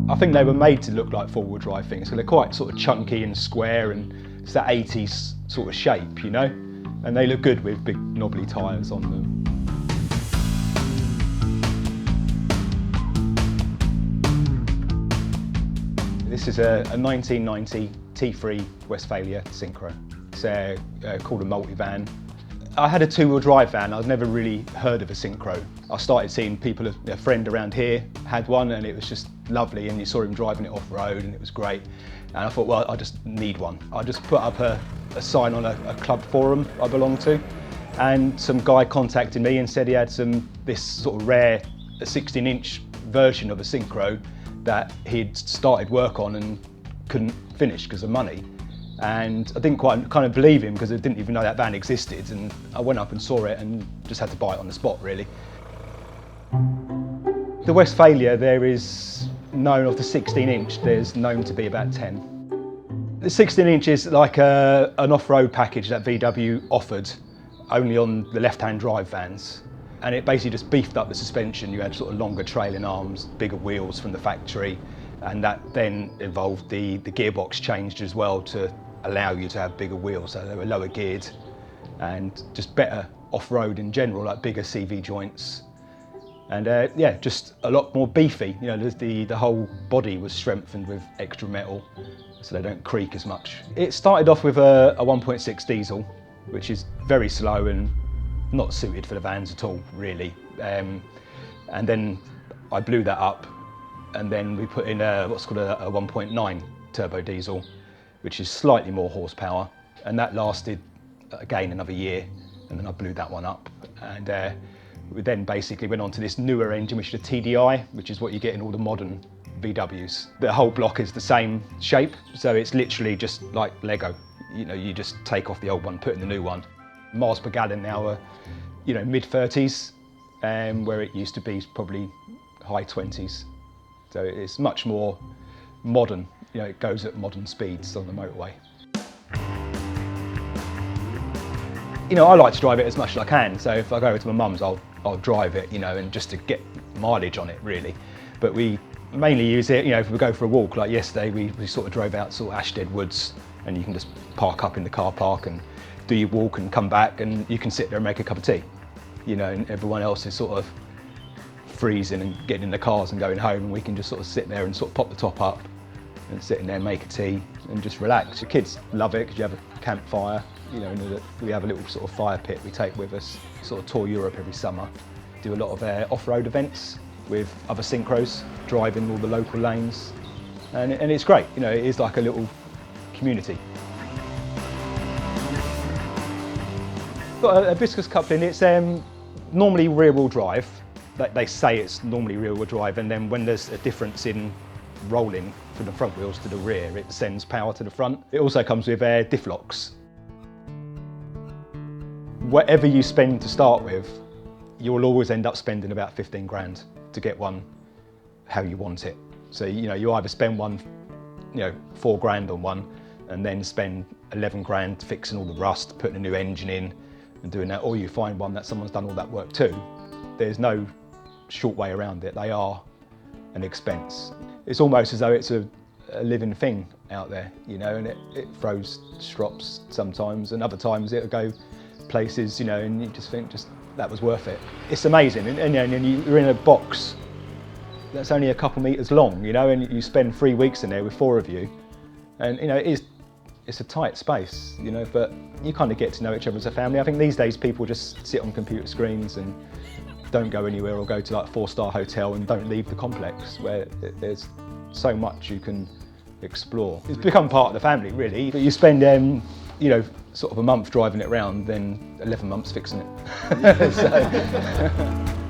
I think they were made to look like four-wheel drive things, so they're quite sort of chunky and square, and it's that 80s sort of shape, you know? And they look good with big knobbly tyres on them. This is a 1990 T3 Westphalia Syncro. It's called a multivan. I had a two-wheel drive van. I'd never really heard of a Syncro. I started seeing people, a friend around here had one, and it was just lovely, and you saw him driving it off-road and it was great. And I thought, well, I just need one. I just put up a sign on a club forum I belong to, and some guy contacted me and said he had this sort of rare 16-inch version of a Syncro that he'd started work on and couldn't finish because of money. And I didn't quite kind of believe him because I didn't even know that van existed, and I went up and saw it and just had to buy it on the spot, really. The Westphalia, there is known of the 16-inch, there's known to be about 10. The 16-inch is like an off-road package that VW offered only on the left-hand drive vans. And it basically just beefed up the suspension. You had sort of longer trailing arms, bigger wheels from the factory, and that then involved the gearbox changed as well to allow you to have bigger wheels, so they were lower geared and just better off-road in general, like bigger CV joints. And yeah, just a lot more beefy. You know, the whole body was strengthened with extra metal, so they don't creak as much. It started off with a 1.6 diesel, which is very slow and not suited for the vans at all, really. And then I blew that up, and then we put in what's called a 1.9 turbo diesel, which is slightly more horsepower, and that lasted again another year, and then I blew that one up. And we then basically went on to this newer engine, which is a TDI, which is what you get in all the modern VWs. The whole block is the same shape, so it's literally just like Lego. You know, you just take off the old one, put in the new one. Miles per gallon now are, you know, mid-30s, where it used to be probably high 20s. So it's much more modern. You know, it goes at modern speeds on the motorway. You know, I like to drive it as much as I can. So if I go over to my mum's, I'll drive it, you know, and just to get mileage on it, really. But we mainly use it, you know, if we go for a walk, like yesterday, we sort of drove out sort of Ashdead Woods, and you can just park up in the car park and do your walk and come back, and you can sit there and make a cup of tea, you know, and everyone else is sort of freezing and getting in the cars and going home, and we can just sort of sit there and sort of pop the top up and sit in there, make a tea and just relax. The kids love it because you have a campfire, you know, and we have a little sort of fire pit we take with us, sort of tour Europe every summer, do a lot of off-road events with other Syncros, driving all the local lanes, and it's great, you know, it is like a little community. Got a viscous coupling. It's normally rear-wheel drive. They say it's normally rear-wheel drive, and then when there's a difference in rolling from the front wheels to the rear, it sends power to the front. It also comes with diff locks. Whatever you spend to start with, you'll always end up spending about 15 grand to get one how you want it. So, you know, you either spend one, you know, 4 grand on one, and then spend 11 grand fixing all the rust, putting a new engine in and doing that, or you find one that someone's done all that work too. There's no short way around it. They are an expense. It's almost as though it's a living thing out there, you know, and it throws strops sometimes, and other times it'll go places, you know, and you just think that was worth it. It's amazing, and you're in a box that's only a couple meters long, you know, and you spend 3 weeks in there with 4 of you, and you know, it's a tight space, you know, but you kind of get to know each other as a family. I think these days people just sit on computer screens and don't go anywhere, or go to like a 4-star hotel and don't leave the complex, where there's so much you can explore. It's become part of the family, really. But you spend, you know, sort of a month driving it around, then 11 months fixing it. So.